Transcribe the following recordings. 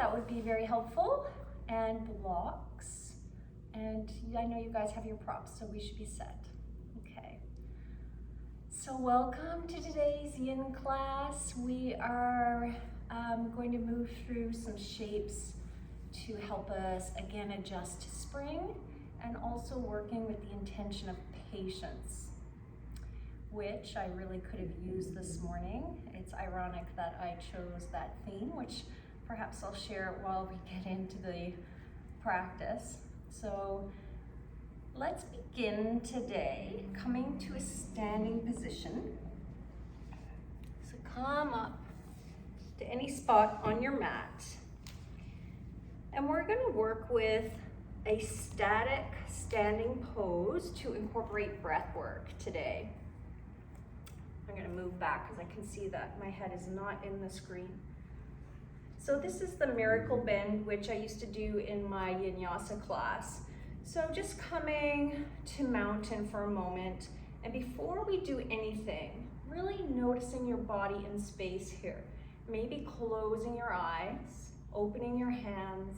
that would be very helpful. And blocks. And I know you guys have your props, so we should be set. Okay. So welcome to today's Yin class. We are going to move through some shapes to help us again adjust to spring, and also working with the intention of patience, which I really could have used this morning. It's ironic that I chose that theme, which perhaps I'll share while we get into the practice. So let's begin today coming to a standing position. So come up to any spot on your mat. And we're going to work with a static standing pose to incorporate breath work today. I'm going to move back because I can see that my head is not in the screen. So this is the miracle bend, which I used to do in my Yin Yoga class. So just coming to mountain for a moment, and before we do anything, really noticing your body in space here. Maybe closing your eyes, opening your hands.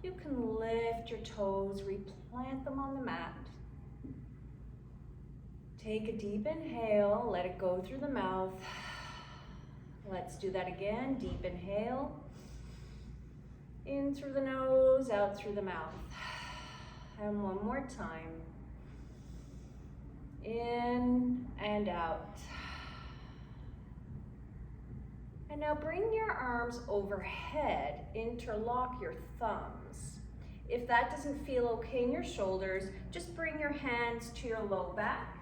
You can lift your toes, replant them on the mat. Take a deep inhale, let it go through the mouth. Let's do that again. Deep inhale. In through the nose, out through the mouth. And one more time. In and out. And now bring your arms overhead, interlock your thumbs. If that doesn't feel okay in your shoulders, just bring your hands to your low back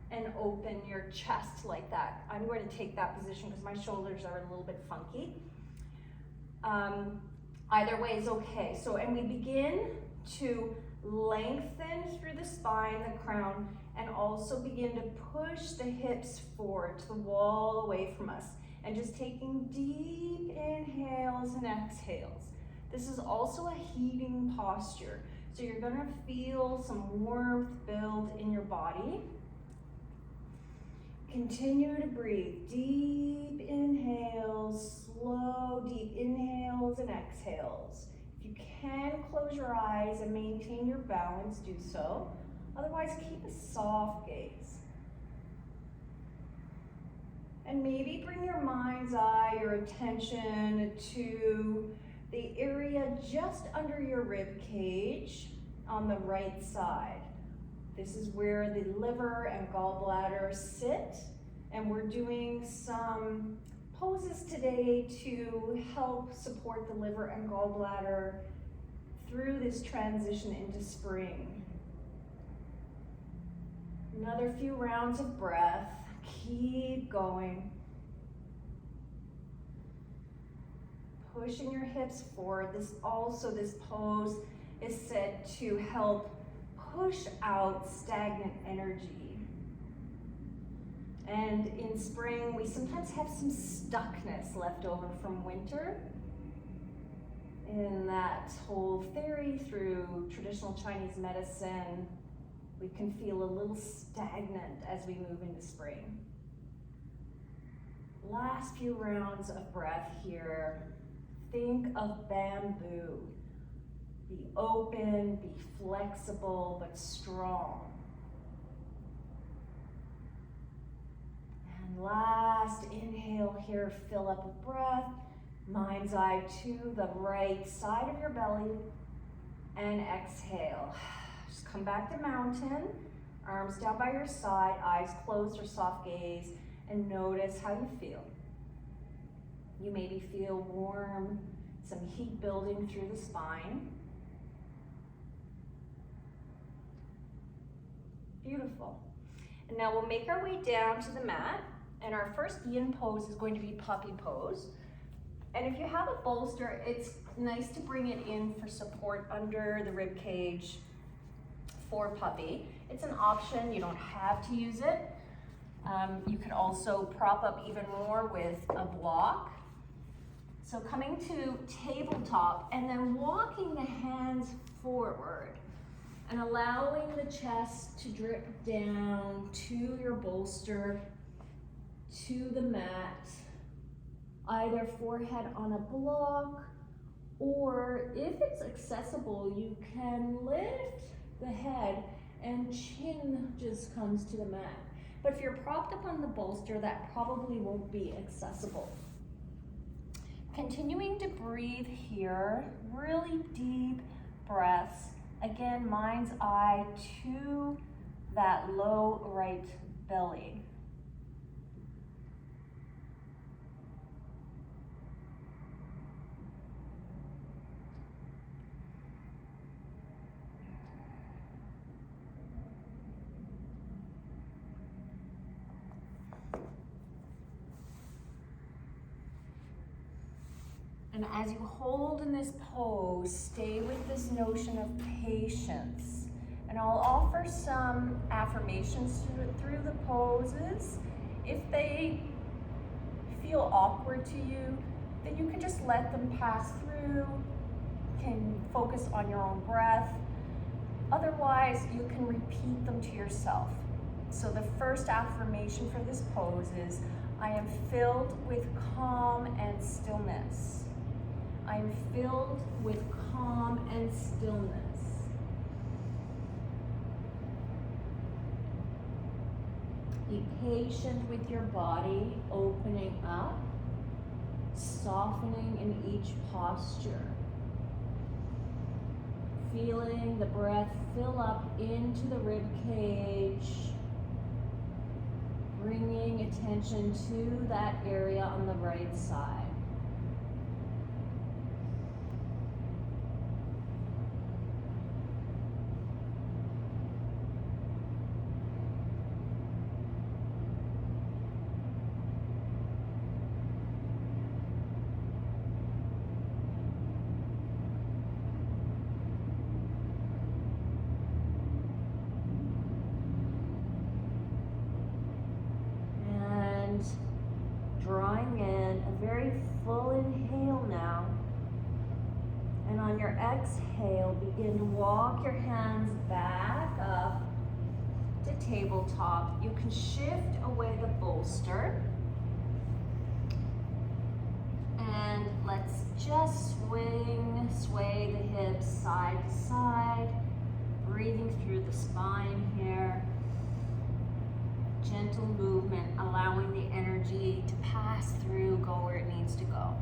and open your chest like that. I'm going to take that position because my shoulders are a little bit funky. Either way is okay. So, and we begin to lengthen through the spine, the crown, and also begin to push the hips forward to the wall away from us. And just taking deep inhales and exhales. This is also a heating posture. So you're gonna feel some warmth build in your body. Continue to breathe. Deep inhales, slow, deep inhales and exhales. If you can close your eyes and maintain your balance, do so. Otherwise, keep a soft gaze. And maybe bring your mind's eye, your attention to the area just under your rib cage on the right side. This is where the liver and gallbladder sit, and we're doing some poses today to help support the liver and gallbladder through this transition into spring. Another few rounds of breath. Keep going. Pushing your hips forward. This pose is said to help push out stagnant energy. And in spring, we sometimes have some stuckness left over from winter. In that whole theory through traditional Chinese medicine, we can feel a little stagnant as we move into spring. Last few rounds of breath here. Think of bamboo. Be open, be flexible, but strong. And last inhale here, fill up with breath. Mind's eye to the right side of your belly. And exhale. Just come back to mountain, arms down by your side, eyes closed or soft gaze, and notice how you feel. You maybe feel warm, some heat building through the spine. Beautiful. And now we'll make our way down to the mat, and our first yin pose is going to be puppy pose. And if you have a bolster, it's nice to bring it in for support under the rib cage for puppy. It's an option, you don't have to use it. You could also prop up even more with a block. So coming to tabletop and then walking the hands forward and allowing the chest to drip down to your bolster, to the mat, either forehead on a block Or if it's accessible, you can lift the head and chin just comes to the mat. But if you're propped up on the bolster, that probably won't be accessible. Continuing to breathe here, really deep breaths. Again, mind's eye to that low right belly. And as you hold in this pose, stay with this notion of patience. And I'll offer some affirmations through the poses. If they feel awkward to you, then you can just let them pass through, can focus on your own breath. Otherwise, you can repeat them to yourself. So the first affirmation for this pose is, I am filled with calm and stillness. I'm filled with calm and stillness. Be patient with your body, opening up, softening in each posture. Feeling the breath fill up into the rib cage, bringing attention to that area on the right side. Drawing in a very full inhale now. And on your exhale, begin to walk your hands back up to tabletop. You can shift away the bolster. And let's just sway the hips side to side, breathing through the spine here. Gentle movement, allowing the energy to pass through, go where it needs to go.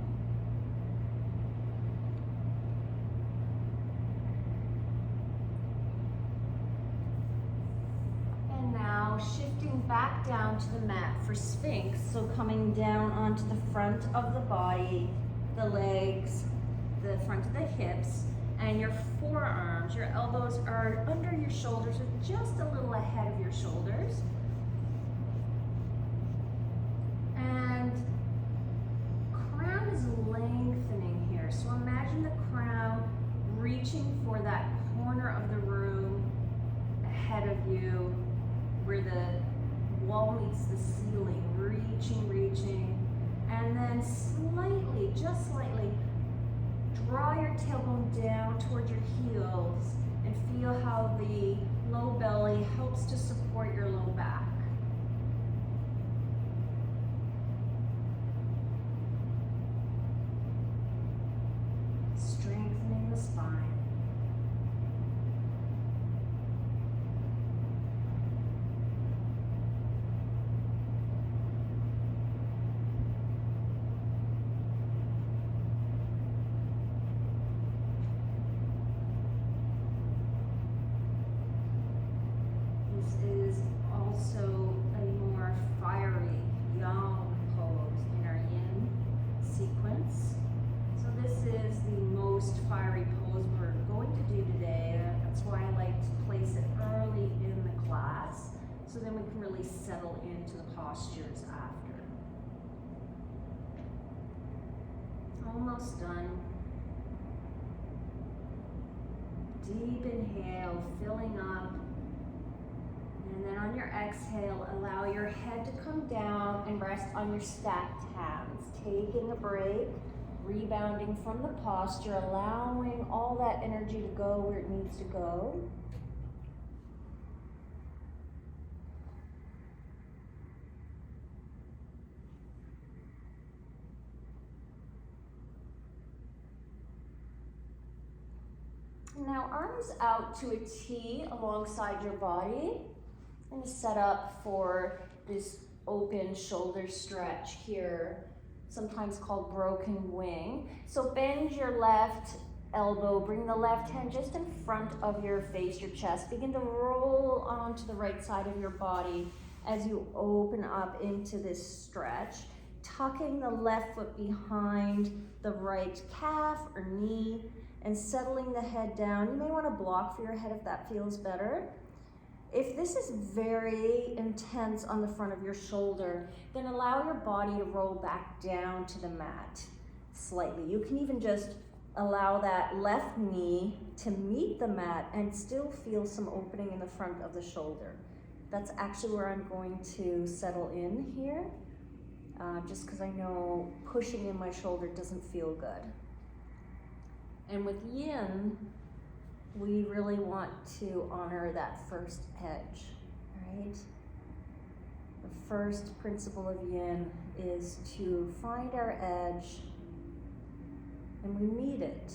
And now shifting back down to the mat for Sphinx. So coming down onto the front of the body, the legs, the front of the hips, and your forearms. Your elbows are under your shoulders, or just a little ahead of your shoulders. And crown is lengthening here. So imagine the crown reaching for that corner of the room ahead of you where the wall meets the ceiling, reaching. And then slightly, just slightly, draw your tailbone down toward your heels and feel how the low belly helps to support your low back. Strengthening the spine. This is also a more fiery, yang pose in our yin sequence. So this is the most fiery pose we're going to do today. That's why I like to place it early in the class, so then we can really settle into the postures after. Almost done. Deep inhale, filling up. And then on your exhale, allow your head to come down and rest on your stacked hands. Taking a break, rebounding from the posture, allowing all that energy to go where it needs to go. Now arms out to a T alongside your body. I'm going to set up for this open shoulder stretch here, sometimes called broken wing. So bend your left elbow, bring the left hand just in front of your face, your chest. Begin to roll onto the right side of your body as you open up into this stretch, tucking the left foot behind the right calf or knee and settling the head down. You may want to block for your head if that feels better. If this is very intense on the front of your shoulder, then allow your body to roll back down to the mat slightly. You can even just allow that left knee to meet the mat and still feel some opening in the front of the shoulder. That's actually where I'm going to settle in here, just because I know pushing in my shoulder doesn't feel good. And with Yin, we really want to honor that first edge, right? The first principle of Yin is to find our edge and we meet it.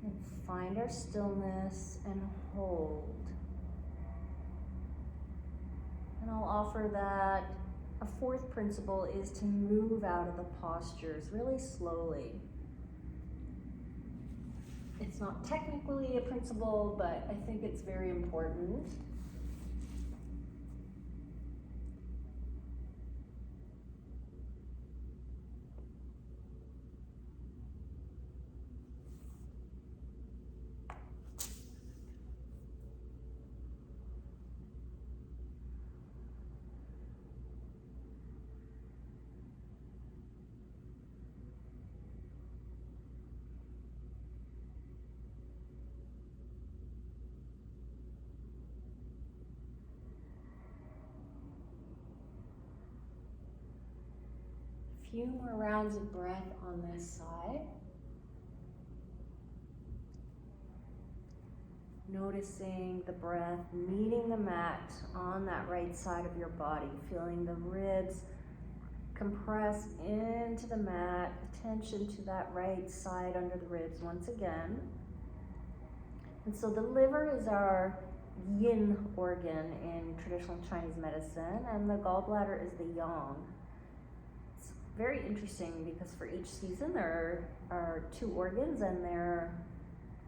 And find our stillness and hold. And I'll offer that a fourth principle is to move out of the postures really slowly. It's not technically a principle, but I think it's very important. Few more rounds of breath on this side. Noticing the breath meeting the mat on that right side of your body, feeling the ribs compress into the mat, attention to that right side under the ribs once again. And so the liver is our yin organ in traditional Chinese medicine, and the gallbladder is the yang. Very interesting because for each season there are two organs and they're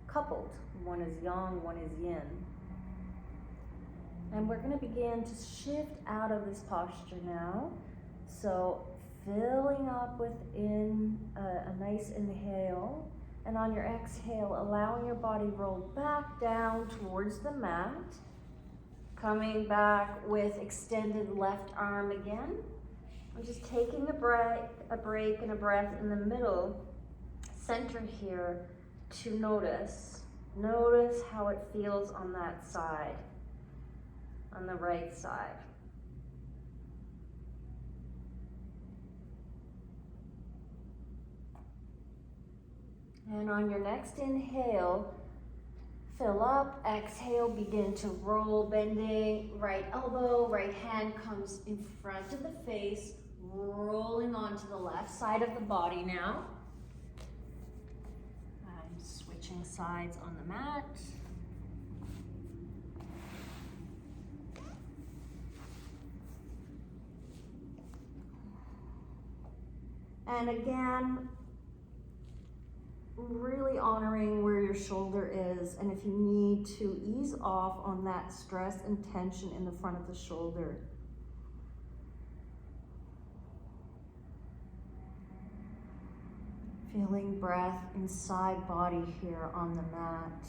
coupled. One is yang, one is yin. And we're going to begin to shift out of this posture now. So filling up within a nice inhale, and on your exhale allowing your body roll back down towards the mat, coming back with extended left arm again. I'm just taking a break and a breath in the middle, center here, to notice how it feels on that side, on the right side. And on your next inhale, fill up, exhale, begin to roll, bending, right elbow, right hand comes in front of the face, rolling onto the left side of the body now. I'm switching sides on the mat. And again, really honoring where your shoulder is, and if you need to ease off on that stress and tension in the front of the shoulder. Feeling breath inside body here on the mat.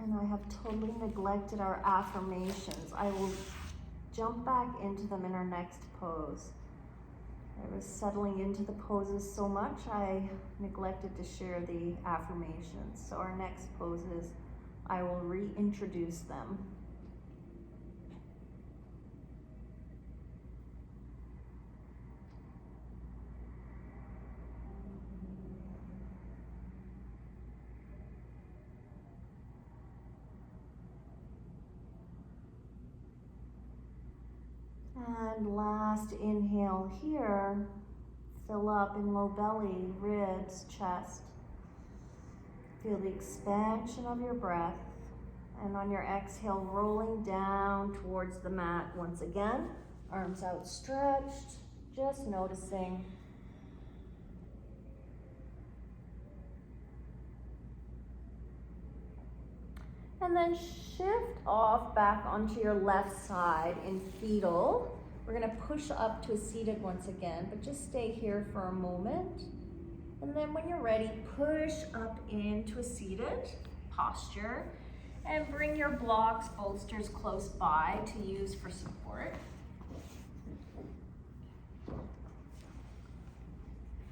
And I have totally neglected our affirmations. I will jump back into them in our next pose. I was settling into the poses so much, I neglected to share the affirmations. So our next poses, I will reintroduce them. And last inhale here, fill up in low belly, ribs, chest. Feel the expansion of your breath. And on your exhale, rolling down towards the mat once again. Arms outstretched, just noticing. And then shift off back onto your left side in fetal. We're gonna push up to a seated once again, but just stay here for a moment. And then when you're ready, push up into a seated posture and bring your blocks, bolsters close by to use for support.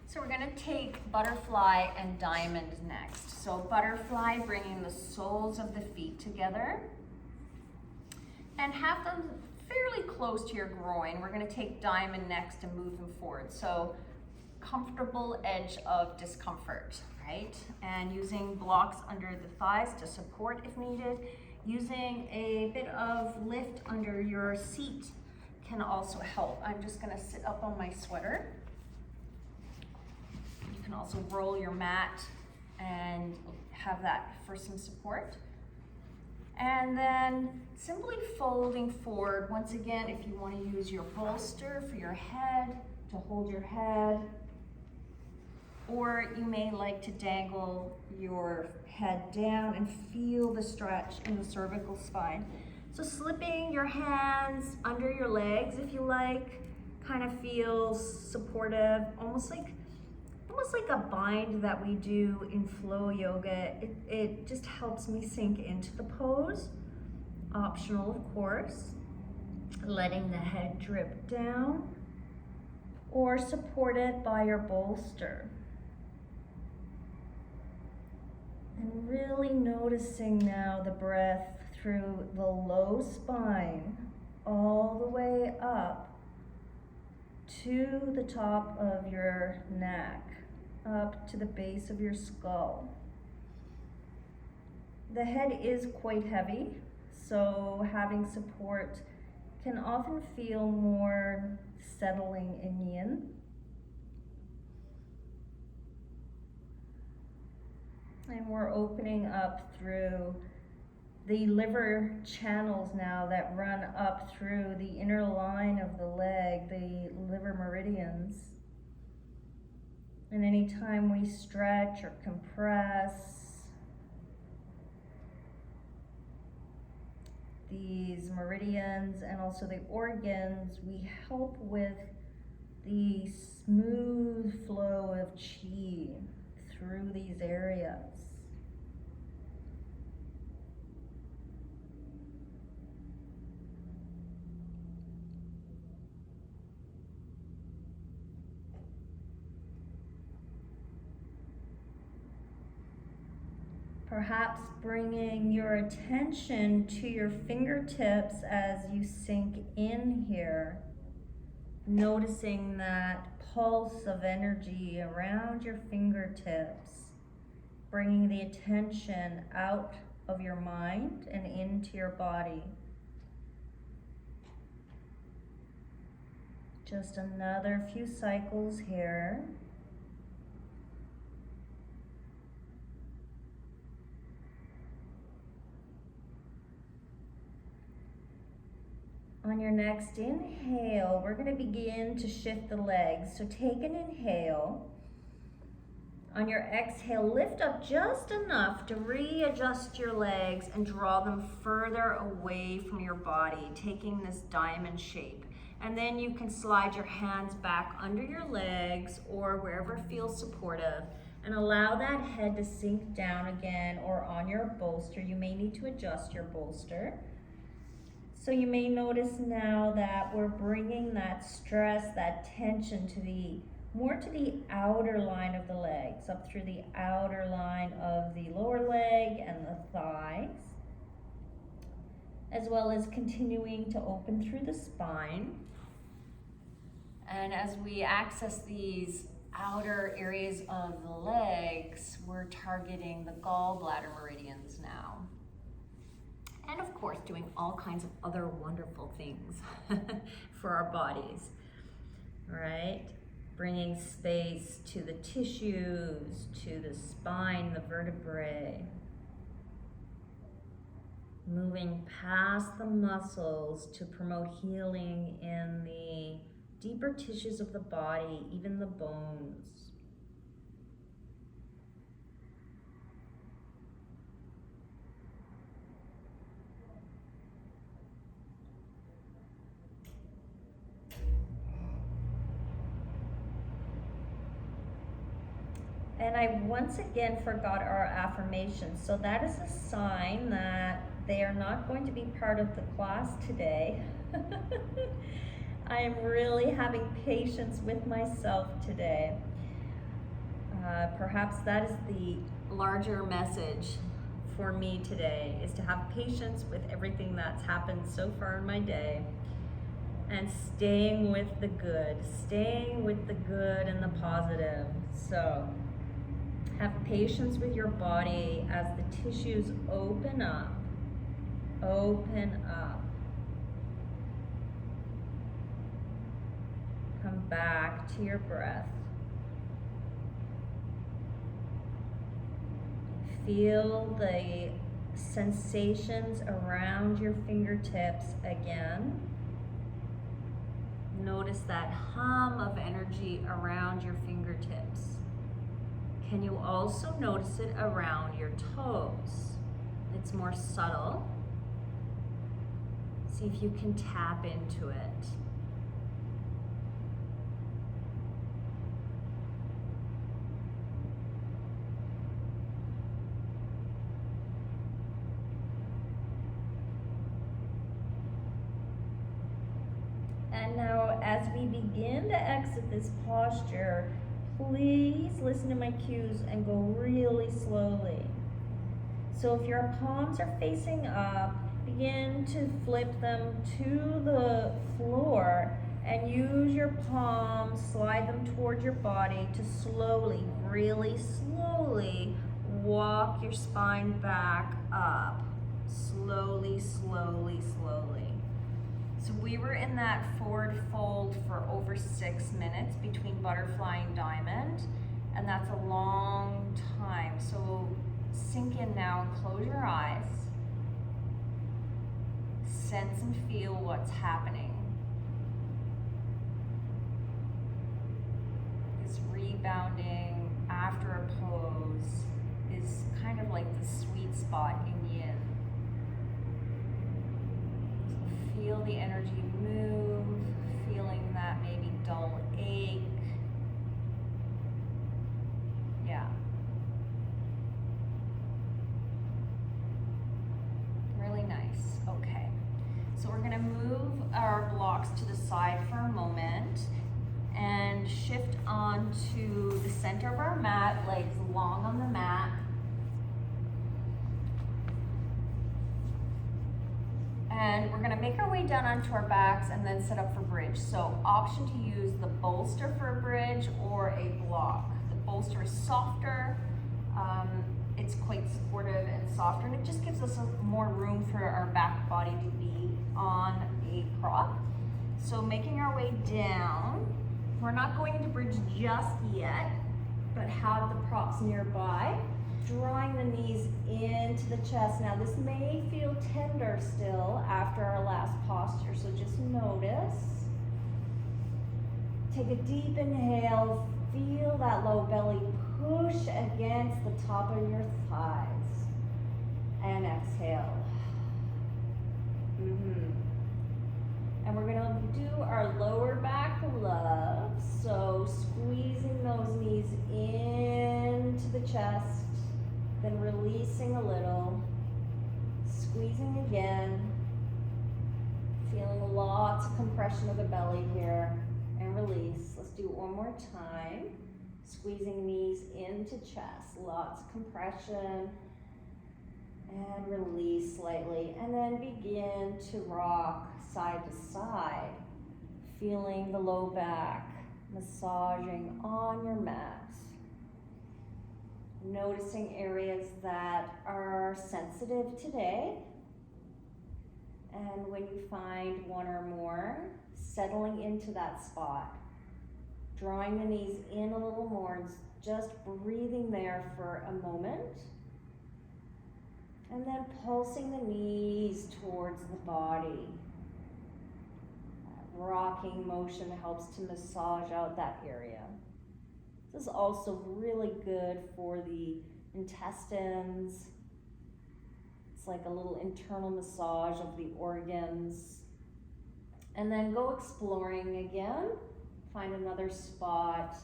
So we're gonna take butterfly and diamond next. So butterfly, bringing the soles of the feet together and have them fairly close to your groin. We're gonna take diamond next and move them forward. So comfortable edge of discomfort, right? And using blocks under the thighs to support if needed. Using a bit of lift under your seat can also help. I'm just gonna sit up on my sweater. You can also roll your mat and have that for some support. And then simply folding forward. Once again, if you want to use your bolster for your head, to hold your head, or you may like to dangle your head down and feel the stretch in the cervical spine. So slipping your hands under your legs if you like, kind of feels supportive, almost like a bind that we do in flow yoga. It just helps me sink into the pose. Optional, of course. Letting the head drip down or supported by your bolster. And really noticing now the breath through the low spine all the way up to the top of your neck, up to the base of your skull. The head is quite heavy, so having support can often feel more settling in yin. And we're opening up through the liver channels now that run up through the inner line of the leg, the liver meridians. And anytime we stretch or compress these meridians and also the organs, we help with the smooth flow of qi through these areas. Perhaps bringing your attention to your fingertips as you sink in here, noticing that pulse of energy around your fingertips, bringing the attention out of your mind and into your body. Just another few cycles here. On your next inhale, we're going to begin to shift the legs. So take an inhale. On your exhale, lift up just enough to readjust your legs and draw them further away from your body, taking this diamond shape. And then you can slide your hands back under your legs or wherever feels supportive and allow that head to sink down again or on your bolster. You may need to adjust your bolster. So you may notice now that we're bringing that stress, that tension more to the outer line of the legs, up through the outer line of the lower leg and the thighs, as well as continuing to open through the spine. And as we access these outer areas of the legs, we're targeting the gallbladder meridians now. And of course, doing all kinds of other wonderful things for our bodies, right? Bringing space to the tissues, to the spine, the vertebrae. Moving past the muscles to promote healing in the deeper tissues of the body, even the bones. And I once again forgot our affirmations. So that is a sign that they are not going to be part of the class today. I am really having patience with myself today. Perhaps that is the larger message for me today, is to have patience with everything that's happened so far in my day, and staying with the good and the positive. So have patience with your body as the tissues open up. Come back to your breath. Feel the sensations around your fingertips again. Notice that hum of energy around your fingertips. Can you also notice it around your toes? It's more subtle. See if you can tap into it. And now, as we begin to exit this posture, please listen to my cues and go really slowly. So if your palms are facing up, begin to flip them to the floor and use your palms, slide them towards your body to slowly, really slowly walk your spine back up. Slowly, slowly, slowly. So we were in that forward fold for over 6 minutes between butterfly and diamond, and that's a long time. So sink in now and close your eyes. Sense and feel what's happening. This rebounding after a pose is kind of like the sweet spot in Yin. Feel the energy move, feeling that maybe dull ache. Yeah. Really nice. Okay. So we're going to move our blocks to the side for a moment and shift onto the center of our mat, legs long on the mat. And we're going to make our way down onto our backs and then set up for bridge. So option to use the bolster for a bridge or a block. The bolster is softer, it's quite supportive and softer, and it just gives us more room for our back body to be on a prop. So making our way down, we're not going into bridge just yet, but have the props nearby. Drawing the knees into the chest. Now this may feel tender still after our last posture, so just notice. Take a deep inhale, feel that low belly push against the top of your thighs. And exhale. And we're gonna do our lower back love, so squeezing those knees into the chest, then releasing a little, squeezing again, Feeling lots of compression of the belly here, and release. Let's do it one more time. Squeezing knees into chest, lots of compression, and release slightly, and then begin to rock side to side, feeling the low back massaging on your mat. Noticing areas that are sensitive today, and when you find one or more, settling into that spot, drawing the knees in a little more, and just breathing there for a moment, and then pulsing the knees towards the body. That rocking motion helps to massage out that area. This is also really good for the intestines. It's like a little internal massage of the organs. And then go exploring again. Find another spot.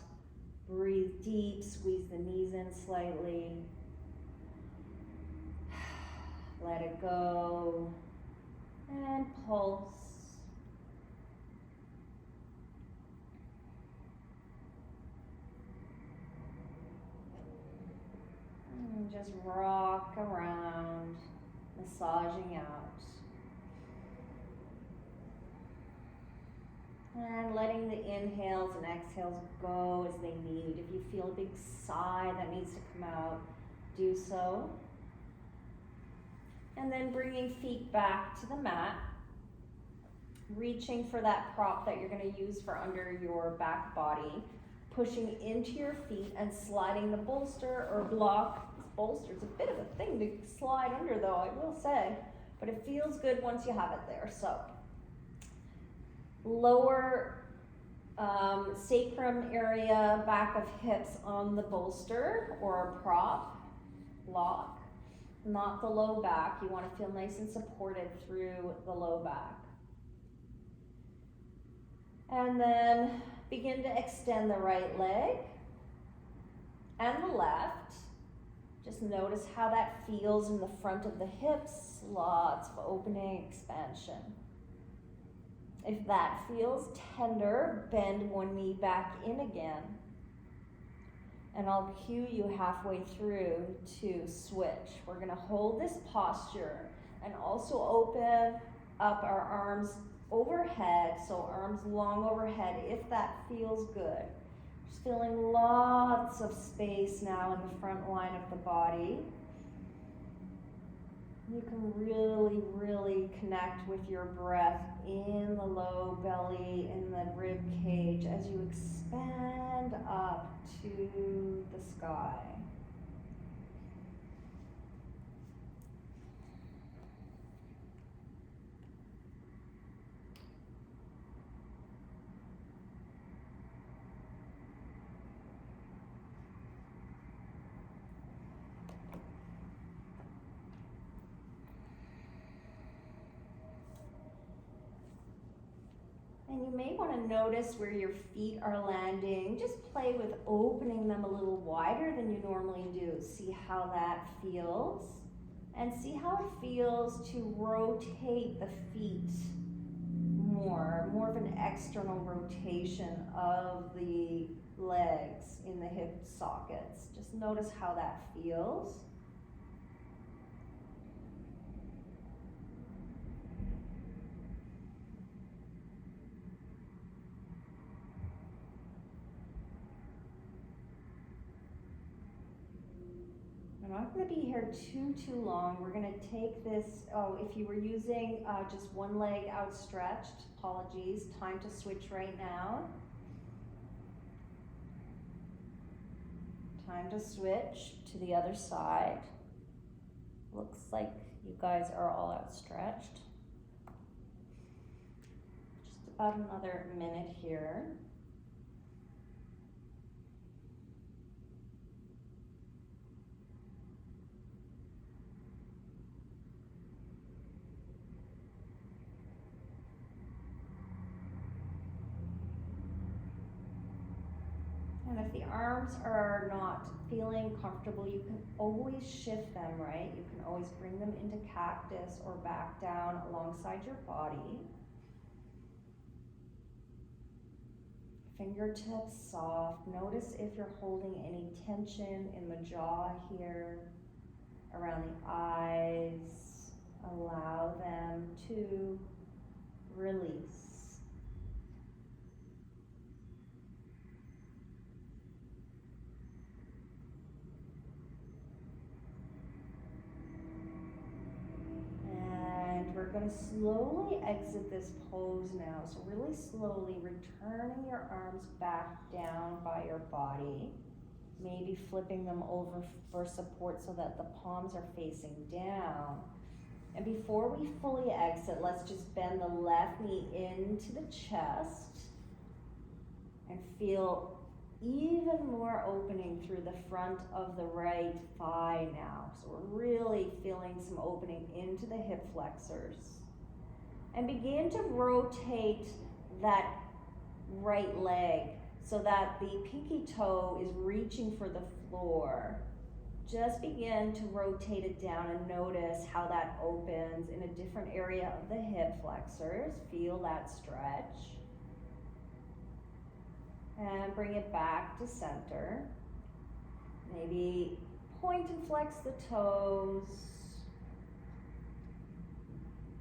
Breathe deep, squeeze the knees in slightly. Let it go. And pulse. And just rock around, massaging out. And letting the inhales and exhales go as they need. If you feel a big sigh that needs to come out, do so. And then bringing feet back to the mat. Reaching for that prop that you're going to use for under your back body. Pushing into your feet and sliding the bolster or block. This bolster is a bit of a thing to slide under though, I will say. But it feels good once you have it there. So lower sacrum area, back of hips on the bolster or a prop, lock. Not the low back. You want to feel nice and supported through the low back. And then begin to extend the right leg and the left. Just notice how that feels in the front of the hips. Lots of opening, expansion. If that feels tender, bend one knee back in again. And I'll cue you halfway through to switch. We're going to hold this posture and also open up our arms overhead, so arms long overhead if that feels good. Just feeling lots of space now in the front line of the body. You can really, really connect with your breath in the low belly, in the rib cage as you expand up to the sky. And you may want to notice where your feet are landing. Just play with opening them a little wider than you normally do. See how that feels. And see how it feels to rotate the feet more of an external rotation of the legs in the hip sockets. Just notice how that feels. I'm not going to be here too long. We're going to take this, if you were using just one leg outstretched, apologies, time to switch right now. Time to switch to the other side. Looks like you guys are all outstretched. Just about another minute here. And if the arms are not feeling comfortable, you can always shift them, right? You can always bring them into cactus or back down alongside your body. Fingertips soft. Notice if you're holding any tension in the jaw here, around the eyes. Allow them to release. And we're going to slowly exit this pose now. So really slowly returning your arms back down by your body. Maybe flipping them over for support so that the palms are facing down. And before we fully exit, let's just bend the left knee into the chest and feel even more opening through the front of the right thigh now. So we're really feeling some opening into the hip flexors. And begin to rotate that right leg so that the pinky toe is reaching for the floor. Just begin to rotate it down and notice how that opens in a different area of the hip flexors. Feel that stretch. And bring it back to center. Maybe point and flex the toes.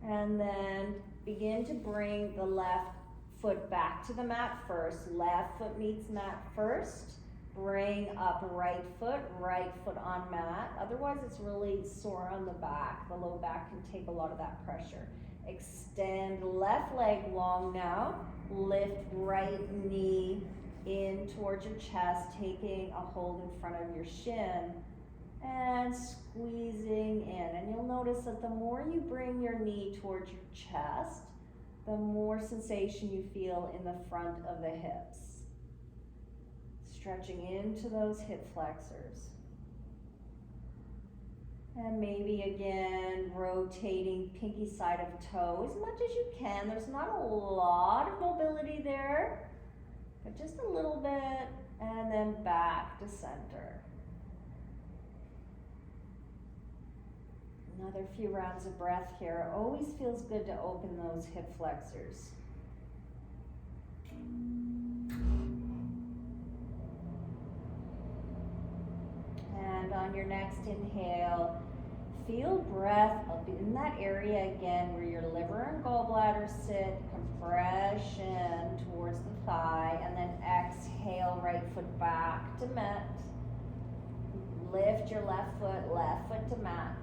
And then begin to bring the left foot back to the mat first. Left foot meets mat first. Bring up right foot on mat. Otherwise it's really sore on the back. The low back can take a lot of that pressure. Extend left leg long now. Lift right knee in towards your chest, taking a hold in front of your shin and squeezing in. And you'll notice that the more you bring your knee towards your chest, the more sensation you feel in the front of the hips. Stretching into those hip flexors. And maybe again, rotating pinky side of toe as much as you can. There's not a lot of mobility there, but just a little bit, and then back to center. Another few rounds of breath here. Always feels good to open those hip flexors. And on your next inhale, feel breath up in that area again where your liver and gallbladder sit. Compression towards the thigh, and then exhale, right foot back to mat. Lift your left foot to mat.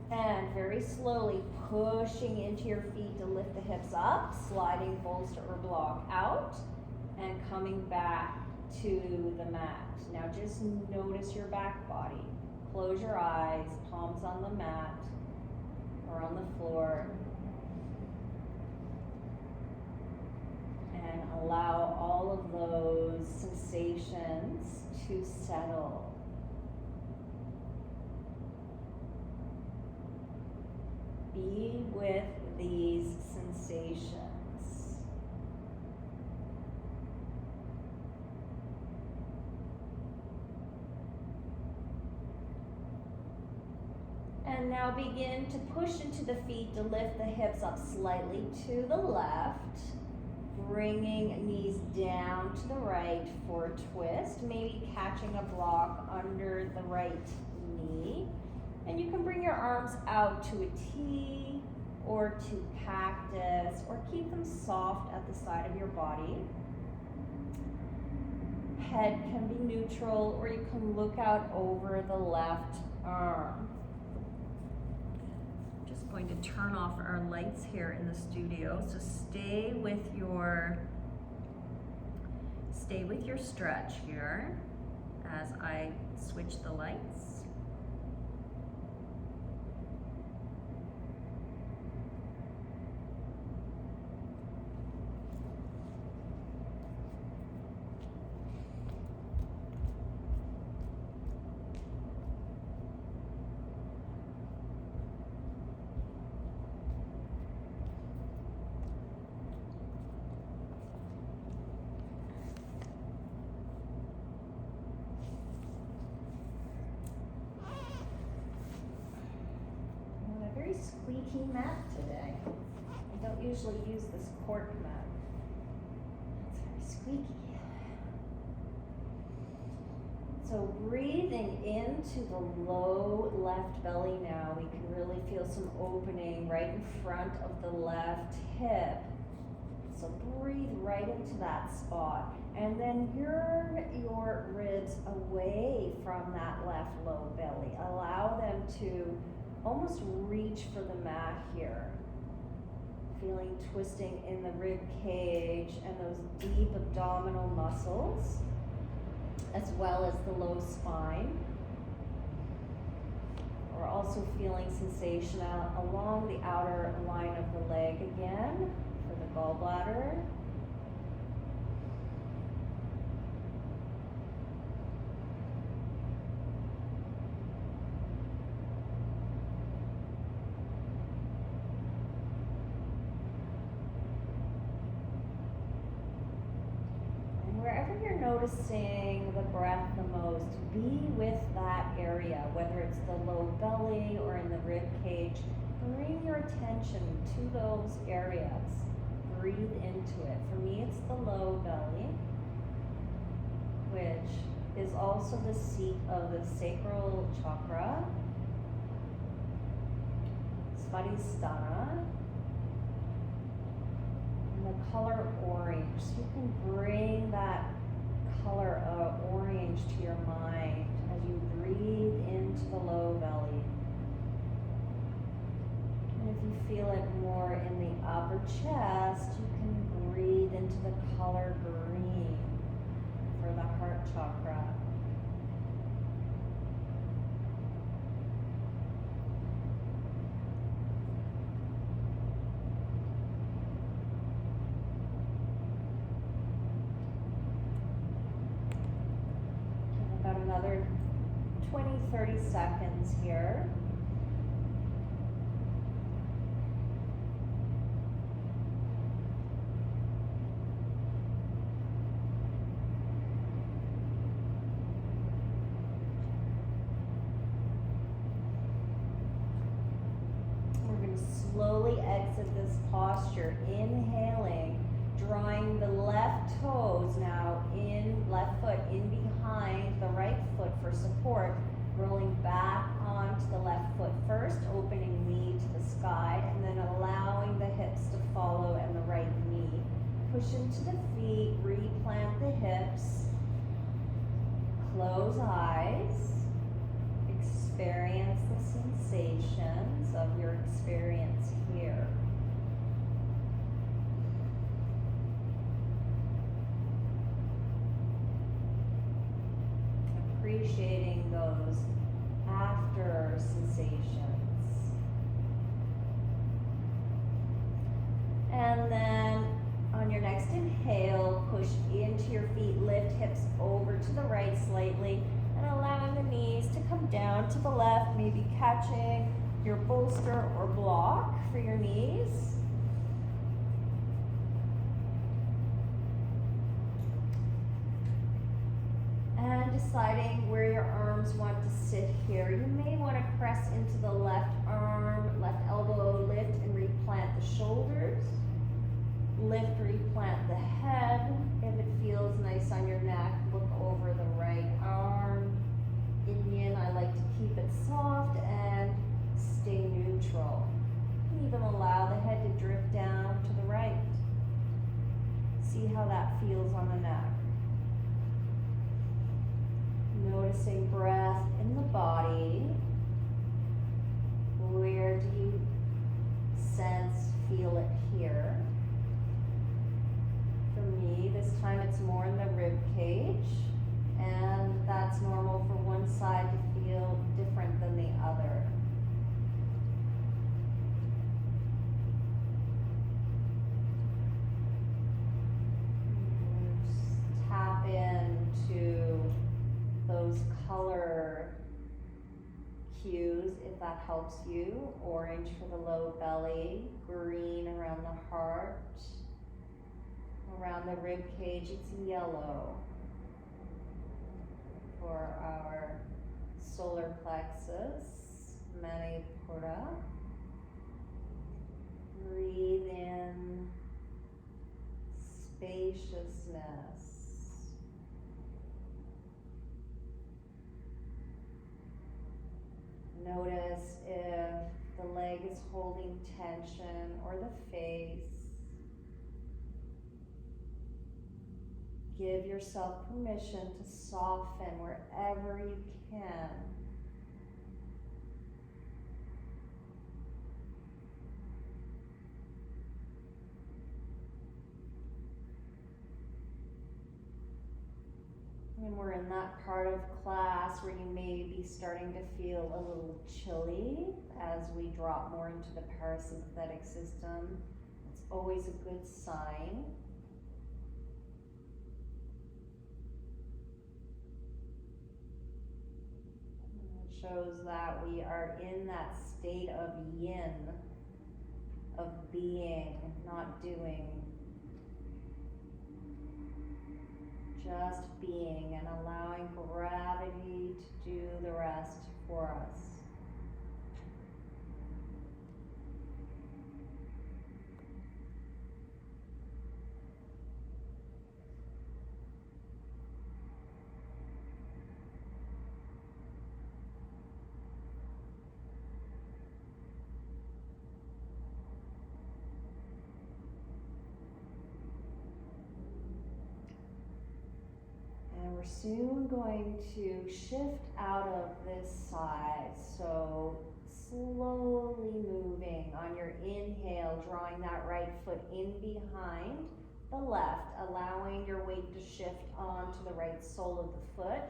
And very slowly pushing into your feet to lift the hips up, sliding bolster or block out, and coming back to the mat. Now just notice your back body. Close your eyes, palms on the mat or on the floor. And allow all of those sensations to settle. Be with these sensations. And now begin to push into the feet to lift the hips up slightly to the left. Bringing knees down to the right for a twist. Maybe catching a block under the right knee. And you can bring your arms out to a T or to cactus, or keep them soft at the side of your body. Head can be neutral, or you can look out over the left arm. Just going to turn off our lights here in the studio, so stay with your stretch here as I switch the lights. Squeaky mat today. I don't usually use this cork mat. It's very squeaky. So breathing into the low left belly now, we can really feel some opening right in front of the left hip. So breathe right into that spot and then yearn your ribs away from that left low belly. Allow them to almost reach for the mat here. Feeling twisting in the rib cage and those deep abdominal muscles, as well as the low spine. We're also feeling sensation along the outer line of the leg again for the gallbladder. Wherever you're noticing the breath the most, be with that area, whether it's the low belly or in the rib cage. Bring your attention to those areas. Breathe into it. For me, it's the low belly, which is also the seat of the sacral chakra, Svadhisthana. The color orange, so you can bring that color of orange to your mind as you breathe into the low belly. And if you feel it more in the upper chest, you can breathe into the color green for the heart chakra. Another 20-30 seconds here. We're going to slowly exit this posture, inhaling, drawing the left toes now in, left foot in behind the right foot for support, rolling back onto the left foot first, opening knee to the sky, and then allowing the hips to follow and the right knee. Push into the feet, replant the hips, close eyes, experience the sensations of your experience here. Appreciating those after sensations. And then on your next inhale, push into your feet, lift hips over to the right slightly, and allowing the knees to come down to the left, maybe catching your bolster or block for your knees. And deciding where your arms want to sit here. You may want to press into the left arm, left elbow, lift and replant the shoulders. Lift, replant the head. If it feels nice on your neck, look over the right arm. In Yin, I like to keep it soft and stay neutral. You can even allow the head to drift down to the right. See how that feels on the neck. Noticing breath in the body. Where do you sense, feel it here? For me, this time it's more in the rib cage, and that's normal for one side to feel different than the other. Just tap into those color cues if that helps you. Orange for the low belly, green around the heart, around the rib cage it's yellow for our solar plexus, Manipura. Breathe in spaciousness. Notice if the leg is holding tension or the face. Give yourself permission to soften wherever you can. And we're in that part of class where you may be starting to feel a little chilly as we drop more into the parasympathetic system. It's always a good sign. It shows that we are in that state of yin, of being, not doing. Just being and allowing gravity to do the rest for us. We're soon going to shift out of this side, so slowly moving on your inhale, drawing that right foot in behind the left, allowing your weight to shift onto the right sole of the foot,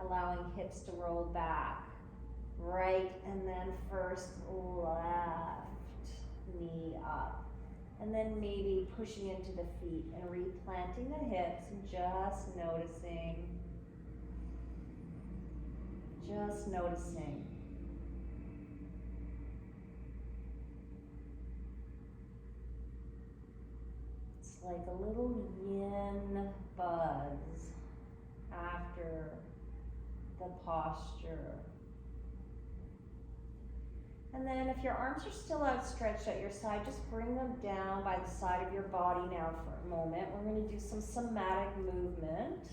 allowing hips to roll back. Right, and then first left knee up. And then maybe pushing into the feet and replanting the hips and just noticing. Just noticing. It's like a little yin buzz after the posture. And then if your arms are still outstretched at your side, just bring them down by the side of your body now for a moment. We're going to do some somatic movement.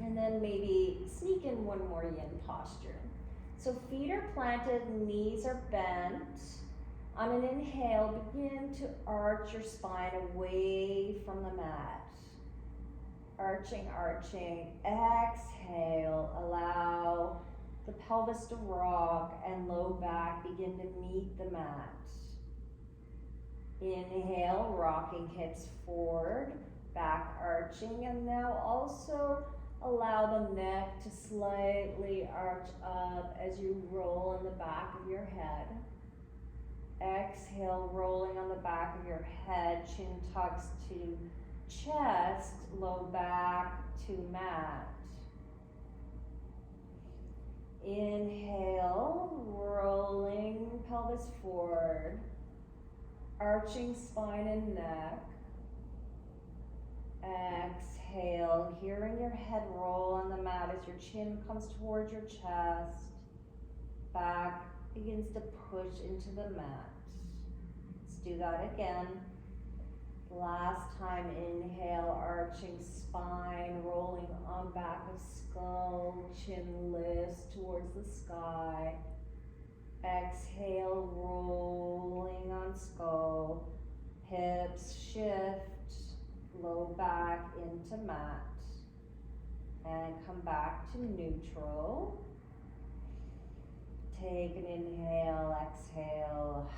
And then maybe sneak in one more yin posture. So feet are planted, knees are bent. On an inhale, begin to arch your spine away from the mat. Arching, arching. Exhale, allow the pelvis to rock and low back begin to meet the mat. Inhale, rocking hips forward, back arching, and now also allow the neck to slightly arch up as you roll on the back of your head. Exhale, rolling on the back of your head, chin tucks to chest, low back to mat. Inhale, rolling pelvis forward, arching spine and neck. Exhale, hearing your head roll on the mat as your chin comes towards your chest. Back begins to push into the mat. Let's do that again. Last time, inhale, arching spine, rolling on back of skull, chin lifts towards the sky. Exhale, rolling on skull, hips shift, low back into mat, and come back to neutral. Take an inhale, exhale,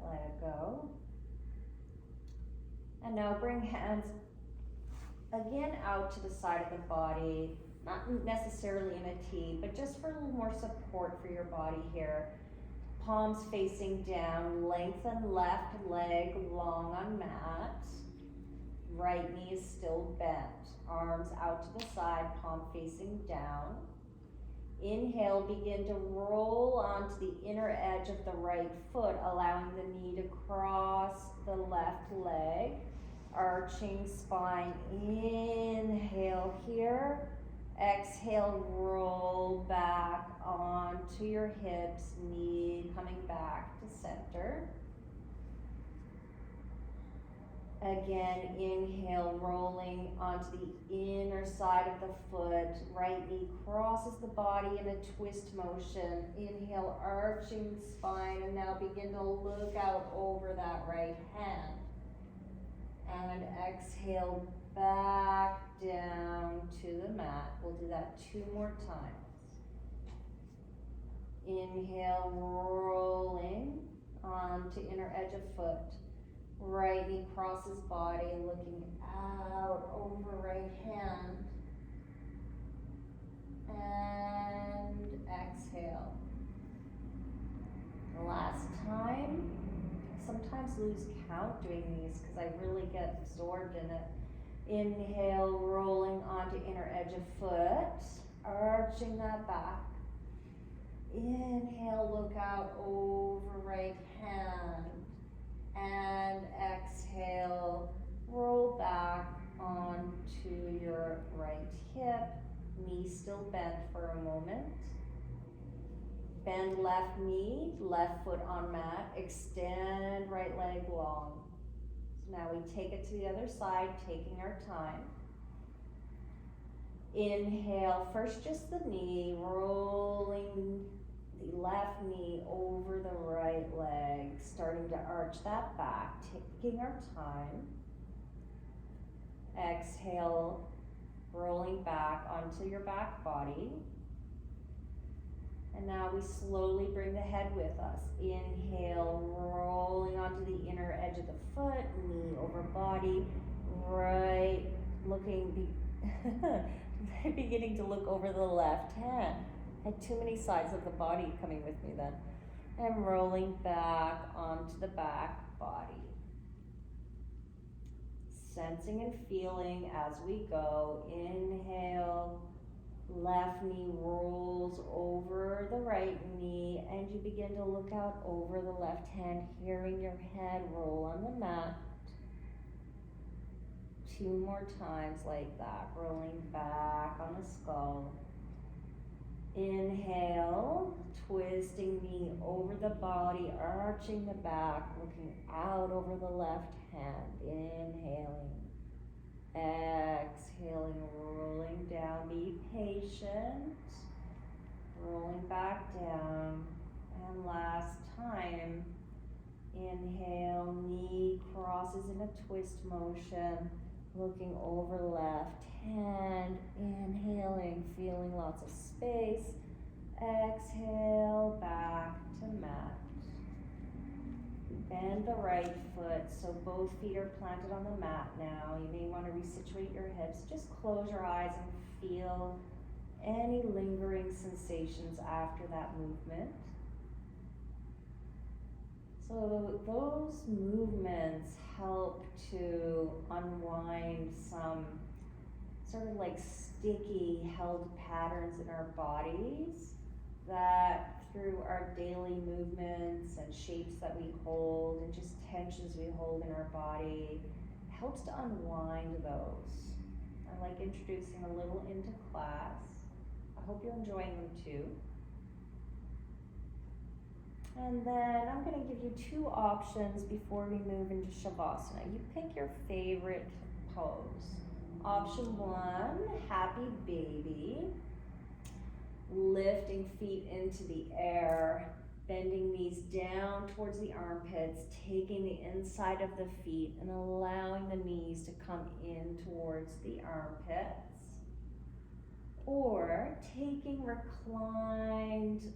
let it go. And now bring hands again out to the side of the body, not necessarily in a T, but just for a little more support for your body here. Palms facing down, lengthen left leg long on mat. Right knee is still bent. Arms out to the side, palm facing down. Inhale, begin to roll onto the inner edge of the right foot, allowing the knee to cross the left leg. Arching spine, inhale here. Exhale, roll back onto your hips, knee coming back to center. Again, inhale, rolling onto the inner side of the foot. Right knee crosses the body in a twist motion. Inhale, arching the spine, and now begin to look out over that right hand. And exhale, back down to the mat. We'll do that 2 more times. Inhale, rolling onto inner edge of foot. Right knee crosses body, looking out over right hand. And exhale. Last time. Sometimes lose count doing these because I really get absorbed in it. Inhale, rolling onto inner edge of foot, arching that back. Inhale, look out over right hand. And exhale, roll back onto your right hip, knee still bent for a moment. Bend left knee, left foot on mat, extend right leg long. So now we take it to the other side, taking our time. Inhale, first just the knee, rolling the left knee over the right leg, starting to arch that back, taking our time. Exhale, rolling back onto your back body. And now we slowly bring the head with us. Inhale, rolling onto the inner edge of the foot, knee over body, right, beginning to look over the left hand. Had too many sides of the body coming with me then. And rolling back onto the back body. Sensing and feeling as we go. Inhale. Left knee rolls over the right knee, and you begin to look out over the left hand, hearing your head roll on the mat. 2 more times like that, rolling back on the skull. Inhale, twisting knee over the body, arching the back, looking out over the left hand. Inhaling. Exhaling, rolling down, be patient, rolling back down, and last time, inhale, knee crosses in a twist motion, looking over left hand, inhaling, feeling lots of space, exhale, back to mat. Bend the right foot so both feet are planted on the mat now. You may want to resituate your hips. Just close your eyes and feel any lingering sensations after that movement. So those movements help to unwind some sort of like sticky held patterns in our bodies that through our daily movements and shapes that we hold and just tensions we hold in our body helps to unwind those. I like introducing a little into class. I hope you're enjoying them too. And then I'm going to give you 2 options before we move into Shavasana. You pick your favorite pose. Option 1, happy baby. Lifting feet into the air, bending knees down towards the armpits, taking the inside of the feet and allowing the knees to come in towards the armpits. Or taking reclined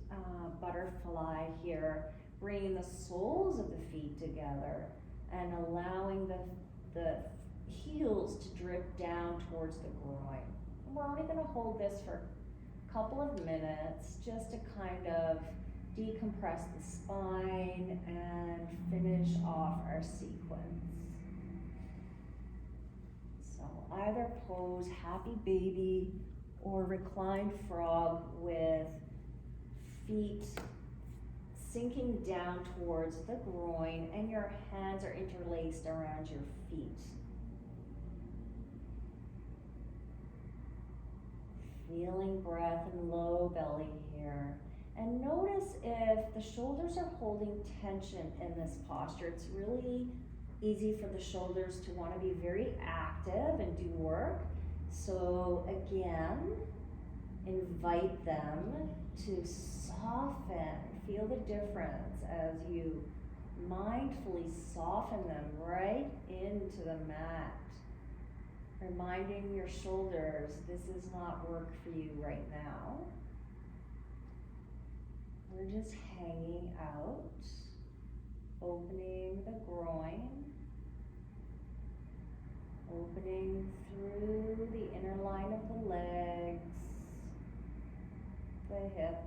butterfly here, bringing the soles of the feet together and allowing the heels to drip down towards the groin. And we're only going to hold this for couple of minutes just to kind of decompress the spine and finish off our sequence. So either pose happy baby or reclined frog with feet sinking down towards the groin and your hands are interlaced around your feet. Feeling breath and low belly here. And notice if the shoulders are holding tension in this posture. It's really easy for the shoulders to want to be very active and do work. So again, invite them to soften. Feel the difference as you mindfully soften them right into the mat. Reminding your shoulders, this is not work for you right now. We're just hanging out, opening the groin, opening through the inner line of the legs, the hips.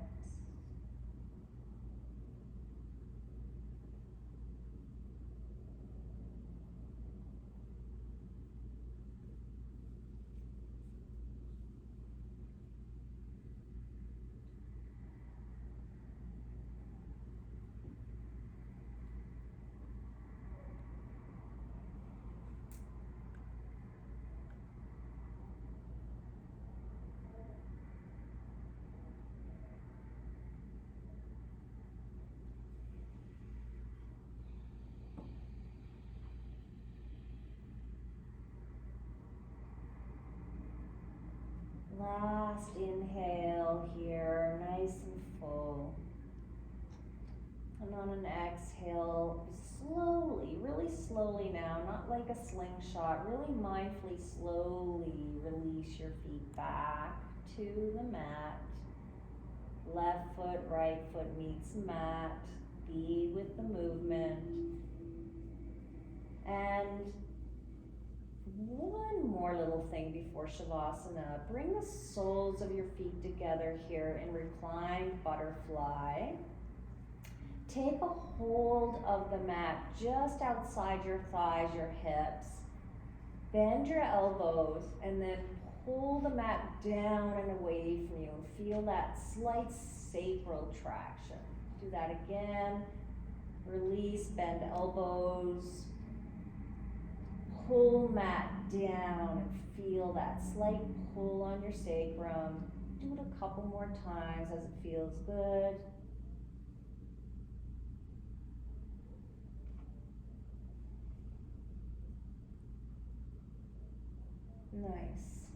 Last inhale here, nice and full. And on an exhale, slowly, really slowly now, not like a slingshot, really mindfully, slowly release your feet back to the mat. Left foot, right foot meets mat. Be with the movement. And one more little thing before Shavasana. Bring the soles of your feet together here in reclined butterfly. Take a hold of the mat just outside your thighs, your hips. Bend your elbows and then pull the mat down and away from you and feel that slight sacral traction. Do that again. Release, bend elbows. Pull mat down and feel that slight pull on your sacrum. Do it a couple more times as it feels good. Nice.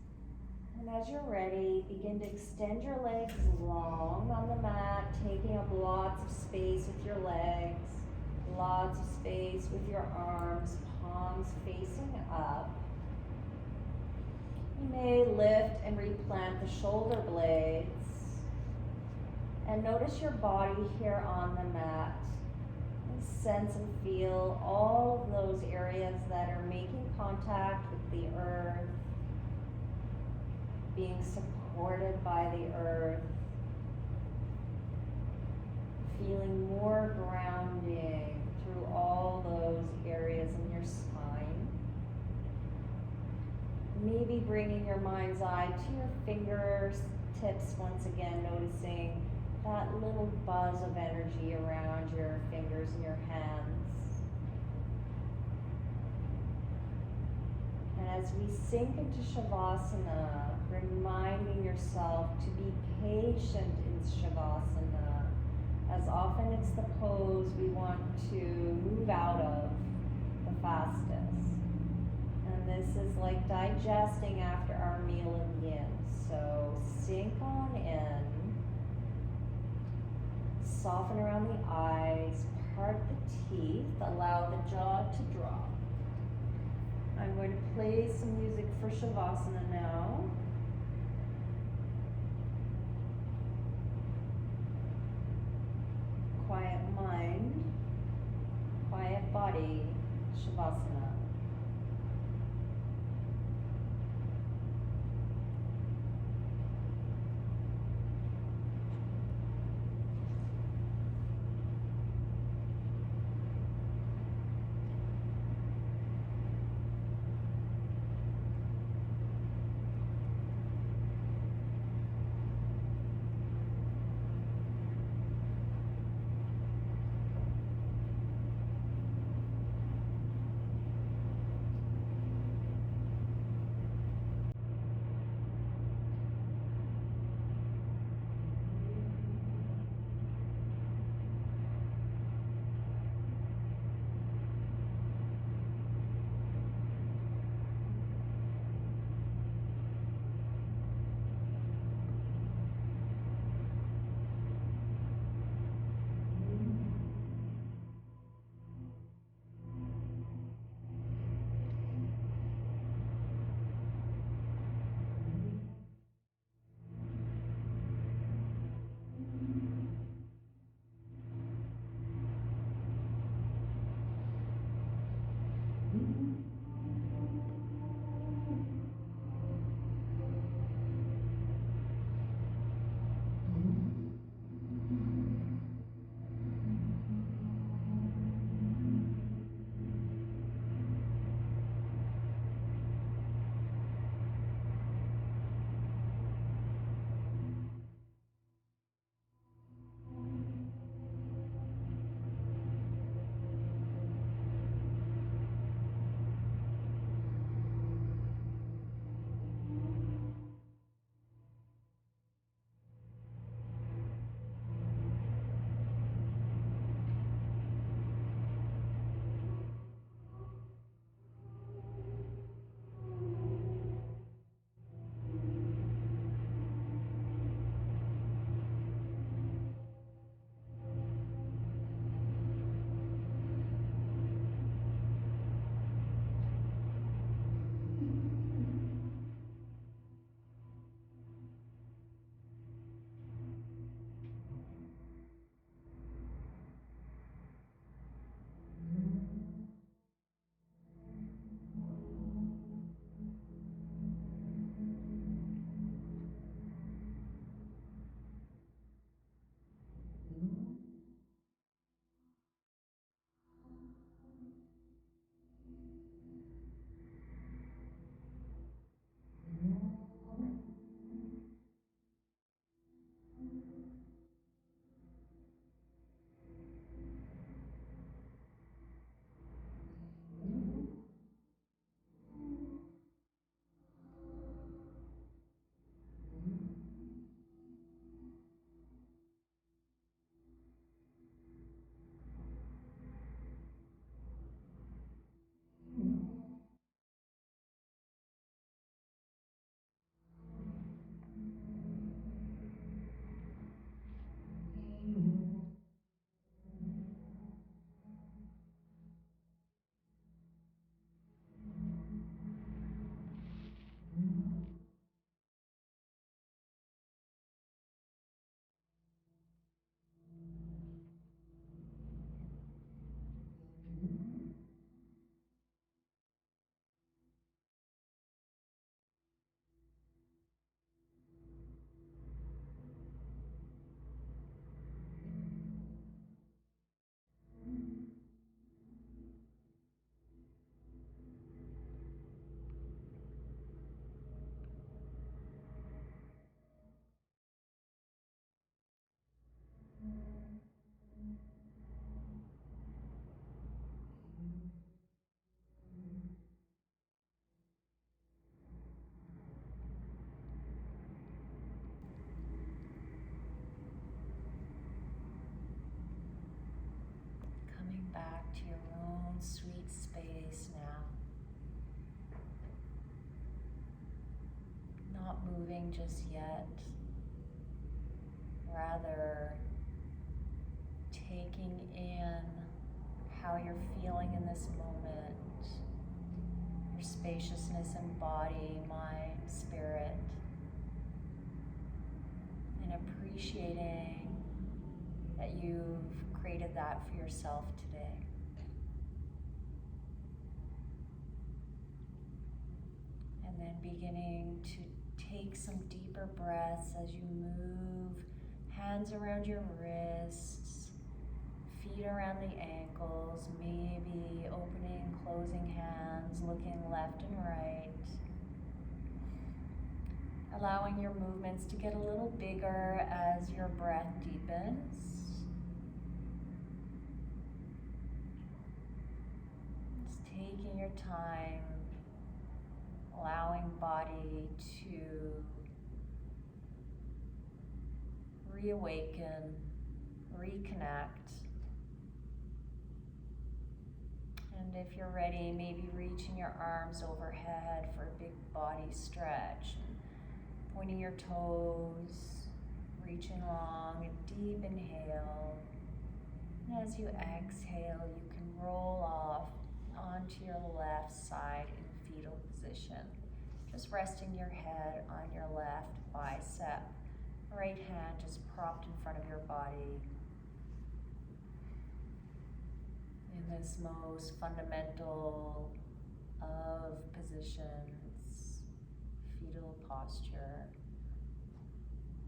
And as you're ready, begin to extend your legs long on the mat, taking up lots of space with your legs, lots of space with your arms, palms facing up. You may lift and replant the shoulder blades. And notice your body here on the mat. And sense and feel all of those areas that are making contact with the earth, being supported by the earth, feeling more grounding through all those areas in your spine. Maybe bringing your mind's eye to your fingers tips once again, noticing that little buzz of energy around your fingers and your hands. And as we sink into Shavasana, reminding yourself to be patient in Shavasana, as often it's the pose we want to move out of the fastest. And this is like digesting after our meal of yin. So sink on in, soften around the eyes, part the teeth, allow the jaw to drop. I'm going to play some music for Shavasana now. Quiet mind, quiet body, Shavasana. back to your own sweet space now. Not moving just yet. Rather, taking in how you're feeling in this moment. Your spaciousness in body, mind, spirit. And appreciating that you've created that for yourself today. And then beginning to take some deeper breaths as you move hands around your wrists, feet around the ankles, maybe opening, closing hands, looking left and right. Allowing your movements to get a little bigger as your breath deepens. Just taking your time, allowing body to reawaken, reconnect. And if you're ready, maybe reaching your arms overhead for a big body stretch. Pointing your toes, reaching long, a deep inhale. And as you exhale, you can roll off onto your left side in fetal position. Just resting your head on your left bicep. Right hand just propped in front of your body. In this most fundamental of positions, fetal posture.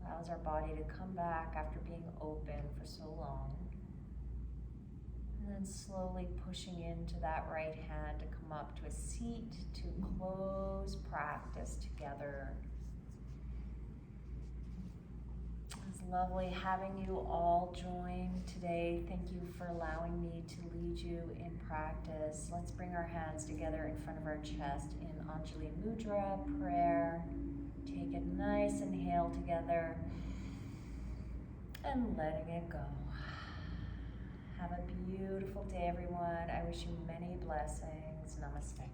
Allows our body to come back after being open for so long. And then slowly pushing into that right hand to come up to a seat to close practice together. It's lovely having you all join today. Thank you for allowing me to lead you in practice. Let's bring our hands together in front of our chest in Anjali Mudra, prayer. Take a nice inhale together and letting it go. Have a beautiful day, everyone. I wish you many blessings. Namaste.